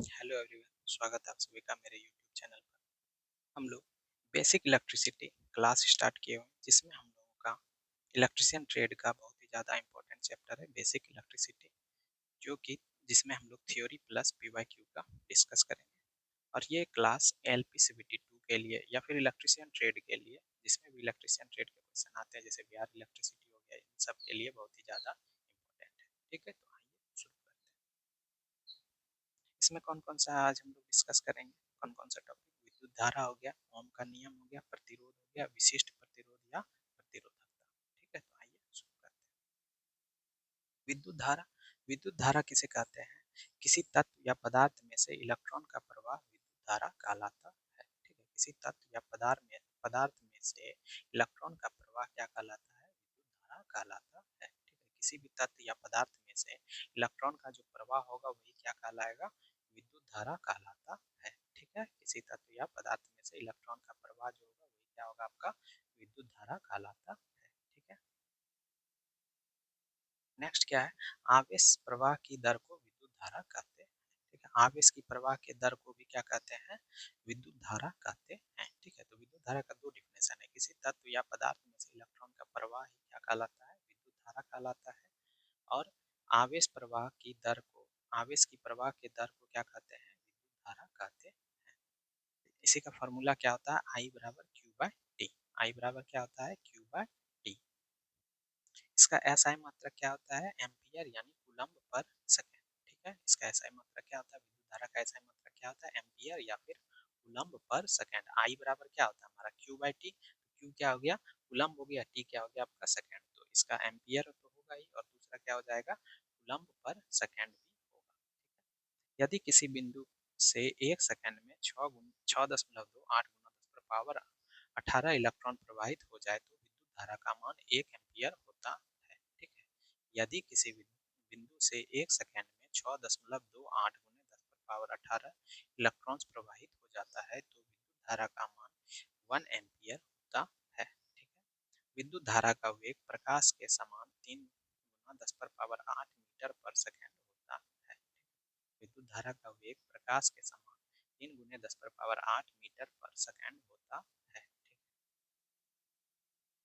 Hello everyone, स्वागत है आप सभी का मेरे यूट्यूब चैनल पर। हम लोग बेसिक इलेक्ट्रिसिटी क्लास स्टार्ट किए हुए हैं, जिसमें हम लोगों का इलेक्ट्रिशियन ट्रेड का बहुत ही ज़्यादा इंपॉर्टेंट चैप्टर है बेसिक इलेक्ट्रिसिटी, जो कि जिसमें हम लोग थ्योरी प्लस पीवाईक्यू का डिस्कस करेंगे। और ये क्लास एलपीसीबीटी 2 के लिए या फिर इलेक्ट्रिशियन ट्रेड के लिए, जिसमें भी इलेक्ट्रिशियन ट्रेड के क्वेश्चन आते हैं जैसे बिहार इलेक्ट्रिसिटी हो गया, इन सब के लिए बहुत ही ज़्यादा इंपॉर्टेंट है। ठीक है, तो आइए शुरू करते हैं। इसमें कौन कौन सा आज हम लोग डिस्कस करेंगे, कौन कौन सा टॉपिक? विद्युत धारा हो गया, ओम का नियम हो गया, प्रतिरोध हो गया, विशिष्ट प्रतिरोध या प्रतिरोधकता। ठीक है, तो आइए शुरू करते हैं। विद्युत धारा, विद्युत धारा किसे कहते हैं? किसी तत्व या पदार्थ में से इलेक्ट्रॉन का प्रवाह विद्युत धारा कहलाता है। ठीक है, किसी तत्व या पदार्थ में से इलेक्ट्रॉन का प्रवाह क्या कहलाता है? विद्युत धारा कहलाता है। ठीक है, किसी भी तत्व या पदार्थ में से इलेक्ट्रॉन का जो प्रवाह होगा वही क्या कहलाएगा? विद्युत धारा कहलाता है। ठीक है, किसी तत्व या पदार्थ में से इलेक्ट्रॉन का प्रवाह जो होगा वही क्या होगा? आपका विद्युत धारा कहलाता है। ठीक है, नेक्स्ट क्या है? आवेश प्रवाह की दर को विद्युत धारा कहते हैं। ठीक है, आवेश की प्रवाह के दर को भी क्या कहते हैं? विद्युत धारा कहते हैं। ठीक है, तो विद्युत धारा का दो डिफिनेशन है। किसी तत्व या पदार्थ में से इलेक्ट्रॉन का प्रवाह ही क्या कहलाता है? विद्युत धारा कहलाता है। और आवेश प्रवाह की दर को, आवेश की प्रवाह के दर को क्या कहते हैं? विद्युत धारा कहते हैं। इसी का फॉर्मूला क्या होता है? आई बराबर क्यू बाय टी। आई बराबर क्या होता है? Q by T. इसका एसआई मात्रक क्या होता है? एम्पियर यानी कूलम्ब पर सेकेंड। ठीक है, इसका एसआई मात्रक क्या होता है? विद्युत धारा का एसआई मात्रक क्या होता है? एम्पियर या फिर कूलम्ब पर सेकेंड। आई बराबर क्या होता है हमारा? Q by T. क्यू क्या हो गया? कूलम्ब हो गया, टी क्या हो गया आपका? सेकेंड। तो इसका एम्पियर तो होगा ही, और दूसरा क्या हो जाएगा? कूलम्ब पर सेकेंड भी होगा। यदि किसी बिंदु से एक सेकंड में 6.28 इलेक्ट्रॉन प्रवाहित हो जाए तो विद्युत धारा का मान 1 एम्पियर होता है। ठीक है, यदि किसी बिंदु से एक सेकंड में 6.28 इलेक्ट्रॉन्स प्रवाहित हो जाता है तो विद्युत धारा का मान 1 एम्पियर होता है। ठीक है, विद्युत धारा का वेग प्रकाश के समान 3 × 10⁸ मीटर पर सेकंड होता है। विद्युत धारा का वेग प्रकाश के समान 3 × 10⁸ मीटर पर सेकंड होता है।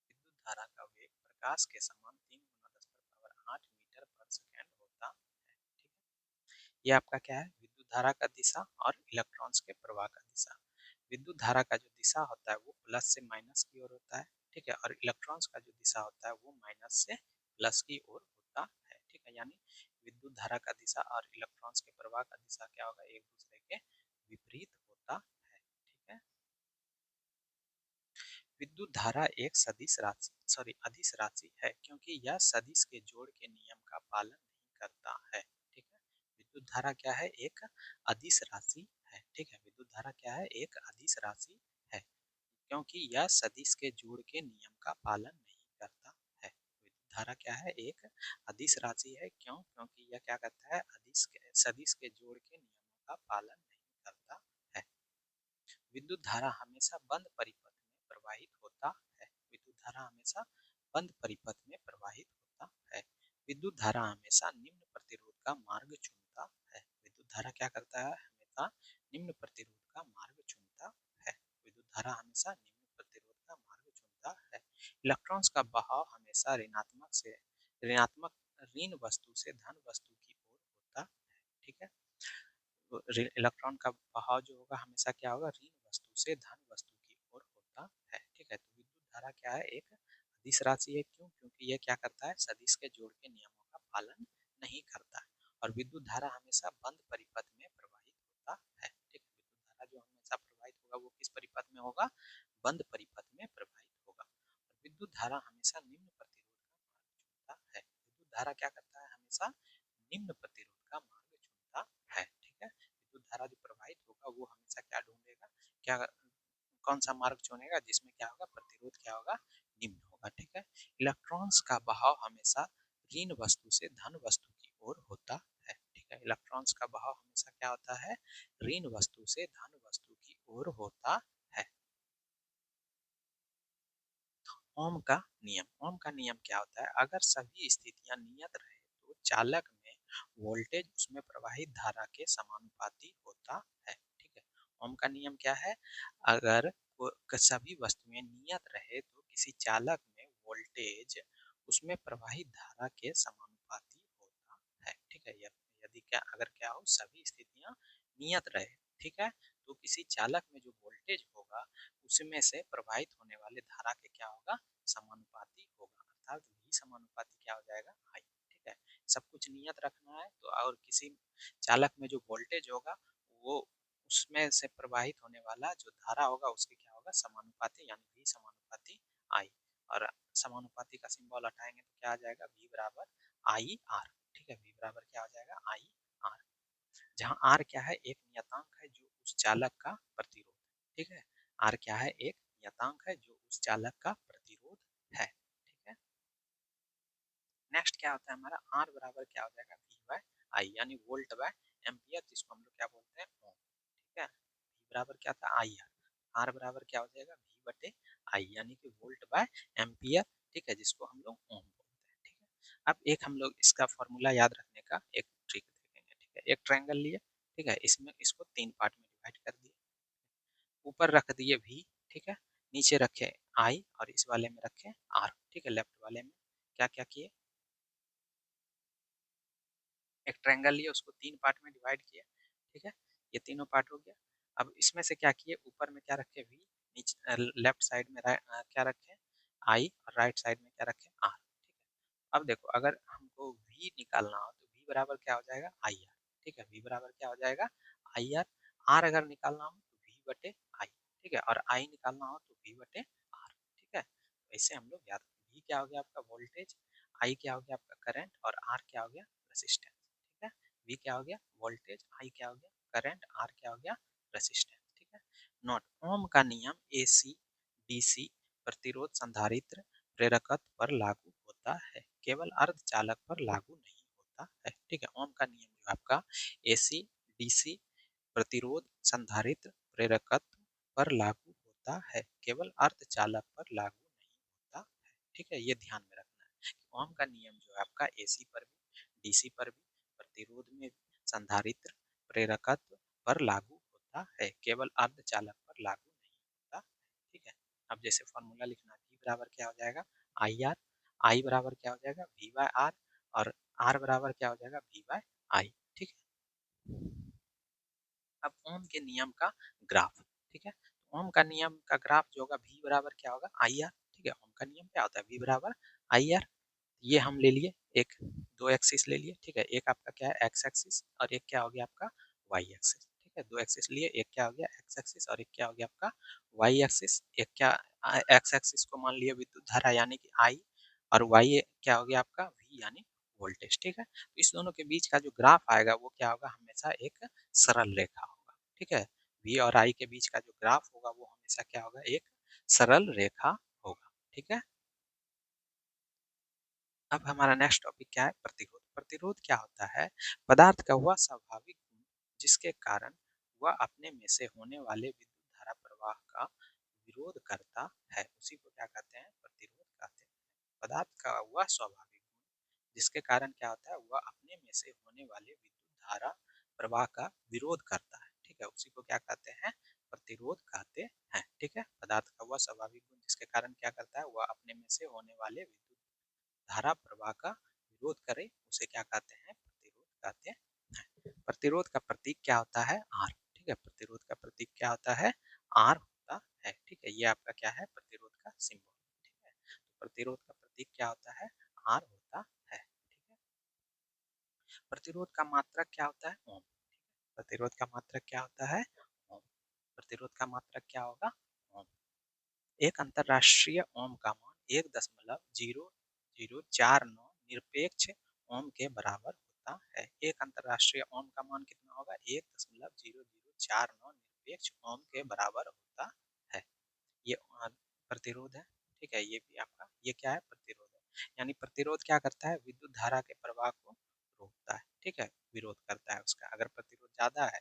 ठीक है, विद्युत धारा का वेग प्रकाश के समान 3 × 10⁸ मीटर पर सेकंड होता है। ठीक है, ये आपका क्या है? विद्युत धारा का दिशा और इलेक्ट्रॉन्स के प्रवाह का दिशा। विद्युत धारा का जो दिशा होता है वो प्लस से माइनस की ओर होता है। ठीक है, और इलेक्ट्रॉन्स का जो दिशा होता है वो माइनस से प्लस की ओर होता है। ठीक है, यानी विद्युत धारा का दिशा और इलेक्ट्रॉन्स के प्रवाह का दिशा क्या होगा? एक दूसरे के विपरीत होता है। ठीक है, विद्युत धारा एक अदिश राशि है, क्योंकि यह सदिश के जोड़ के नियम का पालन नहीं करता है। ठीक है, विद्युत धारा क्या है? एक अदिश राशि है। ठीक है, विद्युत धारा क्या है? एक अदिश राशि है, क्योंकि यह सदिश के जोड़ के नियम का पालन नहीं करता है। विद्युत धारा क्या है? एक अदिश राशि है। क्यों? क्योंकि यह क्या करता है? सदिश के जोड़ के नियमों का पालन नहीं करता है। विद्युत धारा हमेशा बंद परिपथ में प्रवाहित होता है। विद्युत धारा हमेशा बंद परिपथ में प्रवाहित होता है। विद्युत धारा हमेशा निम्न प्रतिरोध का मार्ग चुनता है। विद्युत धारा क्या करता है? हमेशा निम्न प्रतिरोध का मार्ग चुनता है। विद्युत धारा हमेशा निम्न प्रतिरोध का मार्ग चुनता है। इलेक्ट्रॉन्स का बहाव हमेशा ऋणात्मक ऋण वस्तु से धन वस्तु की ओर होता है। ठीक है, इलेक्ट्रॉन का बहाव जो होगा हमेशा क्या होगा? ऋण वस्तु से धन वस्तु की ओर होता है। ठीक है, तो विद्युत धारा क्या है? एक अदिश राशि है। क्यों? क्योंकि यह क्या करता है? सदिश के जोड़ के नियमों का पालन नहीं करता है। और विद्युत धारा हमेशा बंद परिपथ में प्रवाहित होता है। ठीक है, विद्युत धारा जो हमेशा प्रवाहित होगा वो किस परिपथ में होगा? बंद परिपथ में प्रवाहित होगा। और विद्युत धारा हमेशा निम्न प्रतिरोध का मार्ग चुनता है। विद्युत धारा क्या करता है? हमेशा निम्न प्रतिरोध का मार्ग चुनता है। ठीक है, विद्युत धारा जो प्रवाहित होगा वो हमेशा क्या ढूंढेगा? क्या, कौन सा मार्ग चुनेगा जिसमें क्या होगा? प्रतिरोध क्या होगा? निम्न होगा। ठीक है, इलेक्ट्रॉन्स का बहाव हमेशा ऋण वस्तु से धन वस्तु की ओर होता है। ठीक है, इलेक्ट्रॉन्स का बहाव हमेशा क्या होता है? ऋण वस्तु से धन वस्तु की ओर होता है। ओम का नियम, ओम का नियम क्या होता है? अगर सभी स्थितियां नियत रहे तो चालक में वोल्टेज उसमें प्रवाहित धारा के समानुपाती होता है। ठीक है, ओम का नियम क्या है, अगर सभी वस्तुएं नियत रहे तो किसी चालक में वोल्टेज उसमें प्रवाहित धारा के समानुपाती होता है। ठीक है, यदि क्या अगर क्या हो सभी स्थितियां नियत रहे, ठीक है, तो किसी चालक में जो वोल्टेज होगा उसमें से प्रवाहित होने वाले धारा के क्या होगा, समानुपाती होगा, अर्थात v समानुपाती क्या हो जाएगा, i। ठीक है, सब कुछ नियत रखना है तो, और किसी चालक में जो वोल्टेज होगा वो उसमें से प्रवाहित होने वाला जो धारा होगा उसके क्या होगा, समानुपाती, यानी v समानुपाती i। और समानुपाती का सिंबल हटाएंगे तो क्या आ जाएगा, v बराबर आई आर। ठीक है, v बराबर क्या हो जाएगा, आई आर, जहाँ आर क्या है, एक नियतांक है जो उस चालक का प्रतिरोध। ठीक है, आर क्या है, एक नियतांक है जो उस चालक का प्रतिरोध है। ठीक है, नेक्स्ट क्या होता है हमारा, आर बराबर क्या हो जाएगा, वी बाय आई, यानी वोल्ट बाय एम्पियर, जिसको हम लोग क्या बोलते हैं, ओम। ठीक है, वी बराबर क्या था, आई आर, आर बराबर क्या हो जाएगा, वी बटे आई, यानी कि वोल्ट बाय एम्पियर। ठीक है, जिसको हम लोग ओम बोलते हैं। ठीक है, अब एक हम लोग इसका फॉर्मूला याद रखने का एक ट्रिक देखेंगे। ठीक है, एक ट्रायंगल लिए, ठीक है, इसमें इसको 3 पार्ट में डिवाइड कर दिए, ऊपर रख दिए v, ठीक है, नीचे रखे i, और इस वाले में रखे r। ठीक है, लेफ्ट वाले में क्या क्या किए, एक ट्रायंगल लिए, उसको 3 पार्ट में डिवाइड किया। ठीक है, ये तीनों पार्ट हो गया। अब इसमें से क्या किए, ऊपर में क्या रखे v, नीचे लेफ्ट साइड में क्या रखे i, और राइट साइड में क्या रखे r। ठीक है, अब देखो अगर हमको v निकालना हो तो v बराबर क्या हो जाएगा, आई आर। ठीक है, v बराबर क्या हो जाएगा, आई आर। आर अगर निकालना हो तो v बटे आई। ठीक है, और आई निकालना हो तो v बटे आर। ठीक है, ऐसे हम लोग याद, v क्या हो गया आपका वोल्टेज, आई क्या हो गया आपका करंट, और आर क्या हो गया रेसिस्टेंस। ठीक है, v क्या हो गया वोल्टेज, आई क्या हो गया करंट, आर क्या हो गया रेसिस्टेंस। ठीक है, नोट, ओम का नियम एसी डीसी प्रतिरोध संधारित्र प्रेरकत्व पर लागू होता है, केवल अर्धचालक पर लागू नहीं होता है। ठीक है, ओम का नियम जो आपका एसी डीसी प्रतिरोध संधारित्र प्रेरकत्व पर लागू होता है, केवल अर्धचालक पर लागू नहीं होता है। ठीक है, ये ध्यान में रखना है कि ओम का नियम जो है आपका एसी पर भी, डीसी पर भी, प्रतिरोध में भी, संधारित्र प्रेरकत्व पर लागू होता है, केवल अर्धचालक पर लागू नहीं होता। ठीक है, अब जैसे फॉर्मूला लिखना है, V बराबर क्या हो जाएगा, आई आर, आई बराबर क्या हो जाएगा, वी बाय आर, और आर बराबर क्या हो जाएगा, वी बाय आई। ठीक है, अब ओम के नियम का ग्राफ। ठीक है, ओम का नियम का ग्राफ जो होगा, V बराबर क्या होगा, आई आर। ठीक है, ओम का नियम क्या होता है, V बराबर आई आर। ये हम ले लिए, एक दो एक्सिस ले लिए। ठीक है, एक आपका क्या है एक्स एक्सिस, और एक क्या हो गया आपका वाई एक्सिस। ठीक है, दो एक्सिस लिए, एक क्या हो गया एक्स एक्सिस, और एक क्या हो गया आपका वाई एक्सिस। एक क्या, एक्स एक्सिस को मान लिया विद्युत धारा यानी कि आई, और वाई क्या हो गया आपका वी, यानी वोल्टेज। ठीक है, तो इस दोनों के बीच का जो ग्राफ आएगा वो क्या होगा, हमेशा एक सरल रेखा होगा। ठीक है, वी और आई के बीच का जो ग्राफ होगा वो हमेशा क्या होगा, एक सरल रेखा होगा। ठीक है, अब हमारा नेक्स्ट टॉपिक क्या है, प्रतिरोध। प्रतिरोध क्या होता है, पदार्थ का वह स्वाभाविक गुण जिसके कारण वह अपने में से होने वाले विद्युत धारा प्रवाह का विरोध करता है, उसी को क्या कहते हैं, प्रतिरोध कहते हैं। पदार्थ का वह स्वाभाविक गुण जिसके कारण क्या होता है, वह अपने में से होने वाले विद्युत धारा प्रवाह का विरोध करता है। ठीक है, उसी को क्या कहते हैं, प्रतिरोध कहते हैं। ठीक है, पदार्थ का वह स्वाभाविक गुण जिसके कारण क्या करता है, वह अपने में से होने वाले विद्युत धारा प्रवाह का विरोध करे, उसे क्या कहते हैं, प्रतिरोध कहते हैं। प्रतिरोध का प्रतीक क्या होता है, आर। ठीक है, प्रतिरोध का प्रतीक क्या होता है, आर होता है। ठीक है, ये आपका क्या है, प्रतिरोध का सिंबल। ठीक है, तो प्रतिरोध का प्रतीक क्या होता है, आर होता है। ठीक है, प्रतिरोध का मात्रक क्या होता है, ओम। प्रतिरोध का मात्रक क्या होता है, ओम। प्रतिरोध का मात्रक क्या होगा, ओम। एक अंतरराष्ट्रीय ओम का मान 1.0049 निरपेक्ष ओम के बराबर होता है। एक अंतरराष्ट्रीय ओम का मान कितना होगा, 1.0049 निरपेक्ष ओम के बराबर होता है। ये प्रतिरोध है। ठीक है, ये भी आपका, ये क्या है, प्रतिरोध है। यानी प्रतिरोध क्या करता है, विद्युत धारा के प्रवाह को रोकता है। ठीक है, विरोध करता है उसका। अगर प्रतिरोध ज्यादा है,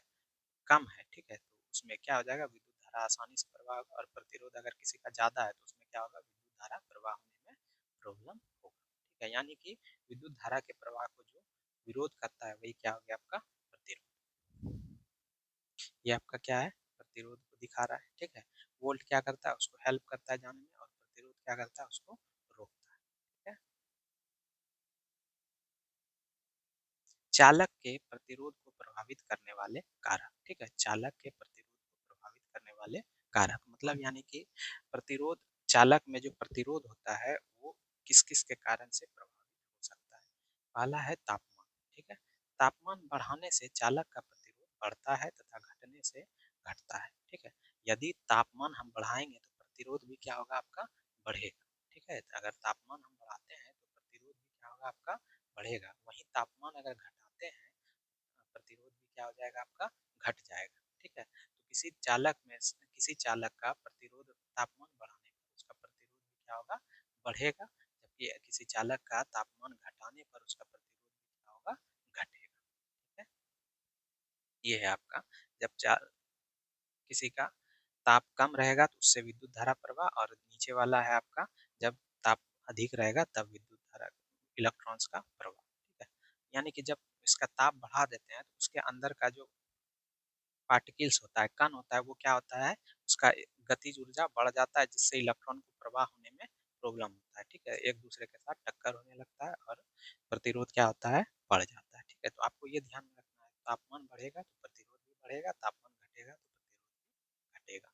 कम है, ठीक है, तो उसमें क्या हो जाएगा, विद्युत धारा आसानी से प्रवाह होगा, और प्रतिरोध अगर किसी का ज्यादा है तो उसमें क्या होगा, विद्युत धारा प्रवाह होने में प्रॉब्लम होगा। ठीक है, यानी कि विद्युत धारा के प्रवाह को जो विरोध करता है, वही क्या हो गया आपका प्रतिरोध। ये आपका क्या है, प्रतिरोध को दिखा रहा है, ठीक है। वोल्ट क्या करता है, उसको हेल्प करता है जाने में, और प्रतिरोध क्या करता है, उसको रोकता है, ठीक है। चालक के प्रतिरोध को प्रभावित करने वाले कारक, ठीक है, चालक के प्रतिरोध को प्रभावित करने वाले कारक मतलब यानी कि प्रतिरोध, चालक में जो प्रतिरोध होता है वो किस किस के कारण से प्रभावित हो सकता है। पहला है तापमान, ठीक है, तापमान बढ़ाने से चालक का प्रतिरोध बढ़ता है तथा घटने से घटता है, ठीक है। यदि तापमान हम बढ़ाएंगे तो प्रतिरोध भी क्या होगा आपका, बढ़ेगा, ठीक है। अगर तापमान हम बढ़ाते हैं तो प्रतिरोध भी क्या होगा आपका, बढ़ेगा। वहीं तापमान अगर घटाते हैं, प्रतिरोध भी क्या हो जाएगा आपका, घट जाएगा, ठीक है। तो किसी चालक का प्रतिरोध तापमान बढ़ाने पर उसका प्रतिरोध भी क्या होगा, बढ़ेगा, जबकि किसी चालक का तापमान घटाने पर उसका प्रतिरोध भी क्या होगा, घटेगा, ठीक है। ये है आपका, जब किसी का ताप कम रहेगा तो उससे विद्युत धारा प्रवाह, और नीचे वाला है आपका, जब ताप अधिक रहेगा तब विद्युत धारा, इलेक्ट्रॉन्स का प्रवाह, ठीक है। यानी कि जब इसका ताप बढ़ा देते हैं तो उसके अंदर का जो पार्टिकल्स होता है, कण होता है, वो क्या होता है, उसका गतिज ऊर्जा बढ़ जाता है, जिससे इलेक्ट्रॉन को प्रवाह होने में प्रॉब्लम होता है, ठीक है। एक दूसरे के साथ टक्कर होने लगता है और प्रतिरोध क्या होता है, बढ़ जाता है, ठीक है। तो आपको ये ध्यान में रखना है, तापमान बढ़ेगा तो प्रतिरोध भी बढ़ेगा, तापमान घटेगा तो प्रतिरोध भी घटेगा।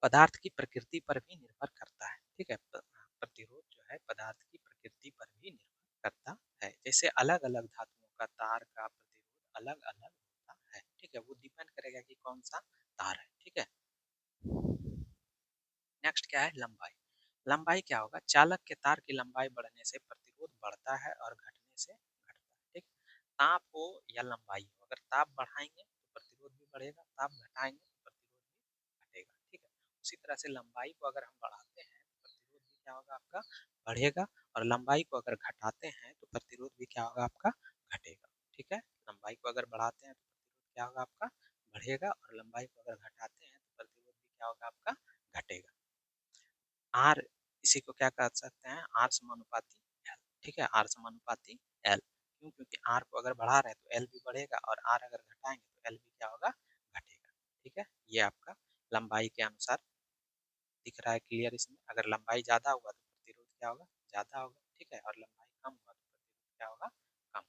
पदार्थ की प्रकृति पर भी निर्भर करता है, ठीक है। प्रतिरोध जो है पदार्थ की प्रकृति पर भी निर्भर करता है। जैसे अलग अलग धातुओं का तार का प्रतिरोध अलग अलग होता है, ठीक है, वो डिपेंड करेगा कि कौन सा तार है, ठीक है। नेक्स्ट क्या है, लंबाई। लंबाई क्या होगा, चालक के तार की लंबाई बढ़ने से प्रतिरोध बढ़ता है और घटने से घटता है, ठीक। ताप हो या लंबाई हो, अगर ताप बढ़ाएंगे तो प्रतिरोध भी बढ़ेगा, ताप घटाएंगे तो प्रतिरोध भी घटेगा, ठीक है। उसी तरह से लंबाई को अगर हम बढ़ाते हैं तो प्रतिरोध भी क्या होगा आपका, बढ़ेगा, और लंबाई को अगर घटाते हैं तो प्रतिरोध भी क्या होगा आपका, घटेगा, ठीक है। लंबाई को अगर बढ़ाते हैं तो प्रतिरोध क्या होगा आपका, बढ़ेगा, और लंबाई को अगर घटाते हैं तो प्रतिरोध भी क्या होगा आपका, घटेगा। आर, इसी को क्या कह सकते हैं, आर समानुपाती एल, ठीक है, आर समानुपाती एल। क्यों, क्योंकि आर को अगर बढ़ा रहे हैं तो एल भी बढ़ेगा, और आर अगर घटाएंगे तो एल भी क्या होगा, घटेगा, ठीक है। ये आपका लंबाई के अनुसार दिख रहा है क्लियर। इसमें अगर लंबाई ज्यादा हुआ तो प्रतिरोध क्या होगा, ज्यादा होगा, ठीक है, और लंबाई कम हुआ तो प्रतिरोध क्या होगा, कम।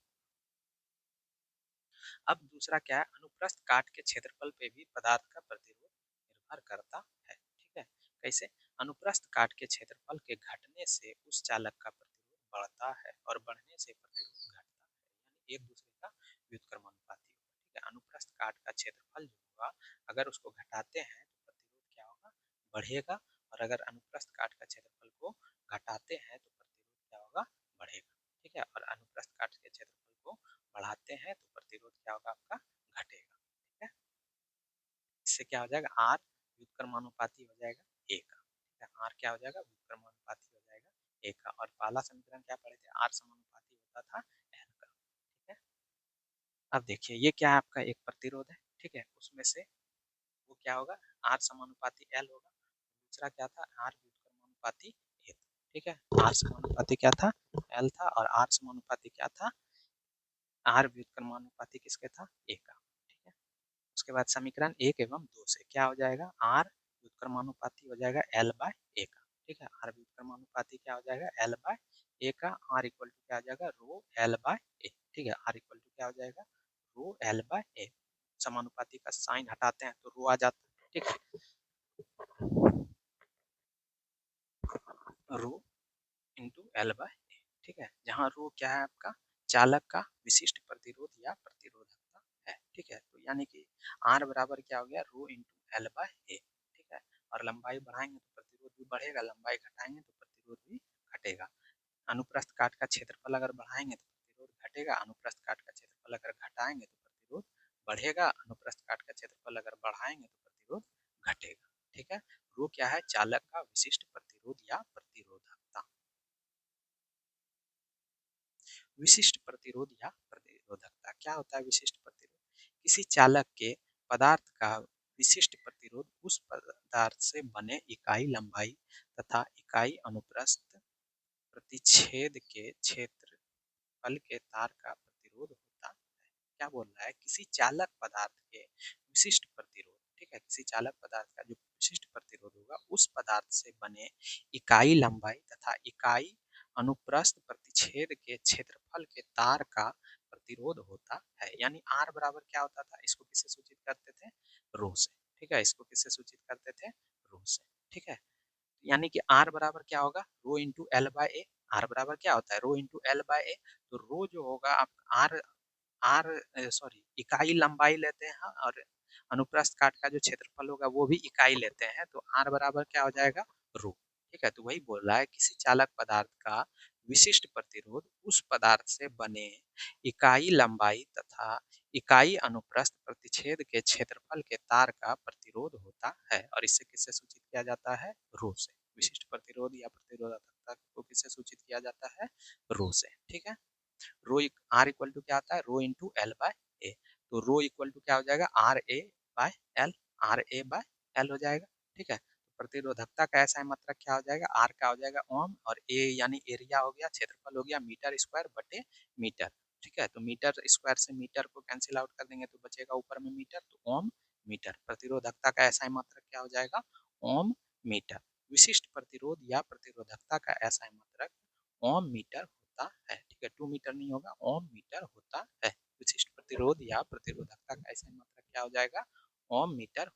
अब दूसरा क्या है, अनुप्रस्थ काट के क्षेत्रफल पे भी पदार्थ का प्रतिरोध निर्भर करता है, ठीक है। कैसे, अनुप्रस्थ काट के क्षेत्रफल के घटने से उस चालक का प्रतिरोध बढ़ता है और बढ़ने से प्रतिरोध घटता है, यानी एक दूसरे का व्युत्क्रमानुपाती होगा, ठीक है। अनुप्रस्थ काट का क्षेत्रफल जो होगा, अगर उसको घटाते हैं तो प्रतिरोध क्या होगा, बढ़ेगा, और अगर अनुप्रस्थ काट का क्षेत्रफल को घटाते हैं तो प्रतिरोध क्या होगा, बढ़ेगा, ठीक है। और अनुप्रस्थ काट के क्षेत्रफल को बढ़ाते हैं तो प्रतिरोध क्या होगा आपका, घटेगा, ठीक है। इससे क्या हो जाएगा, आर व्युत्क्रमानुपाती हो जाएगा ए का, ठीक है। आर क्या हो जाएगा, व्युत्क्रमानुपाती हो जाएगा ए का, और पहला समीकरण क्या पढ़े थे, आर समानुपाती होता था एल का, ठीक है। अब देखिए ये क्या है, आपका एक प्रतिरोध है, ठीक है, उसमें से वो क्या होगा, आर समानुपाती एल होगा। दूसरा क्या था, आर व्युत्क्रमानुपाती ए था, ठीक है। आर समानुपाती क्या था, एल था, और आर समानुपाती क्या था, आर व्युत्क्रमानुपाती किसके था, ए का, ठीक है। उसके बाद समीकरण एक एवं दो से क्या हो जाएगा, आर व्युत्क्रमानुपाती हो जाएगा एल बाय ए का, ठीक है। आर व्युत्क्रमानुपाती क्या हो जाएगा, एल बाय ए का, आर इक्वल टू क्या हो जाएगा, रो एल बाय ए, ठीक है। आर इक्वल टू क्या हो जाएगा, रो एल बाय ए। समानुपाती का साइन हटाते हैं तो रो आ जाता है, ठीक है, रो इंटू एल बाय ए, ठीक है। जहाँ रो क्या है आपका, चालक का विशिष्ट प्रतिरोध या प्रतिरोधकता है, ठीक है। तो यानी कि आर बराबर क्या हो गया, रो इंटू एल बाय ए, ठीक है। और लंबाई बढ़ाएंगे तो प्रतिरोध भी बढ़ेगा, लंबाई घटाएंगे तो प्रतिरोध भी घटेगा। अनुप्रस्थ काट का क्षेत्रफल अगर बढ़ाएंगे तो प्रतिरोध घटेगा, अनुप्रस्थ काट का क्षेत्रफल अगर घटाएंगे तो प्रतिरोध बढ़ेगा, अनुप्रस्थ काट का क्षेत्रफल अगर बढ़ाएंगे तो प्रतिरोध घटेगा, ठीक है। रो क्या है, चालक का विशिष्ट प्रतिरोध या प्रतिरोधकता। विशिष्ट प्रतिरोध या प्रतिरोधकता क्या होता है, विशिष्ट प्रतिरोध, किसी चालक के पदार्थ का विशिष्ट प्रतिरोध उस पदार्थ से बने इकाई लंबाई तथा इकाई अनुप्रस्थ प्रतिच्छेद के क्षेत्र क्षेत्रफल के तार का प्रतिरोध होता है। क्या बोल रहा है, किसी चालक पदार्थ के विशिष्ट प्रतिरोध, ठीक है, किसी चालक पदार्थ का जो विशिष्ट प्रतिरोध होगा उस पदार्थ से बने इकाई लंबाई तथा इकाई अनुप्रस्थ प्रतिच्छेद के क्षेत्रफल के तार का प्रतिरोध होता है। यानी आर बराबर क्या होता था, इसको किससे सूचित करते थे, रो से, ठीक है, इसको किससे सूचित करते थे, रो से, ठीक है। यानी कि आर बराबर क्या होगा, rho into L by A. R बराबर क्या होता है, rho into L by A. तो रो जो होगा आप आर आर सॉरी इकाई लंबाई लेते हैं और अनुप्रस्थ काट का जो क्षेत्रफल होगा वो भी इकाई लेते हैं, तो आर बराबर क्या हो जाएगा, रो, ठीक है। तो वही बोल रहा है, किसी चालक पदार्थ का विशिष्ट प्रतिरोध उस पदार्थ से बने इकाई लंबाई तथा इकाई अनुप्रस्थ प्रतिच्छेद के क्षेत्रफल के तार का प्रतिरोध होता है। और इससे किससे सूचित किया जाता है, रो से। विशिष्ट प्रतिरोध या प्रतिरोधकता को किससे सूचित किया जाता है, रो से, ठीक है। रो आर इक्वल टू क्या आता है, rho into L by A. तो रो इक्वल टू क्या हो जाएगा, R A by L, R A by L हो जाएगा, ठीक है। तो प्रतिरोधकता का ऐसा मात्रक क्या हो जाएगा, आर का हो जाएगा ओम, और ए यानी एरिया हो गया, क्षेत्रफल हो गया मीटर स्क्वायर बटे मीटर, ठीक है। तो मीटर स्क्वायर से मीटर को कैंसिल आउट कर देंगे तो बचेगा ऊपर में मीटर, तो ओम मीटर। प्रतिरोधकता का ऐसा मात्रक क्या हो जाएगा, ओम मीटर। विशिष्ट प्रतिरोध या प्रतिरोधकता का ऐसा मात्रक ओम मीटर होता है, ठीक है, 2 मीटर नहीं होगा, ओम मीटर होता है। विशिष्ट प्रतिरोध या प्रतिरोधकता का ऐसा मात्रक क्या हो जाएगा, ओम मीटर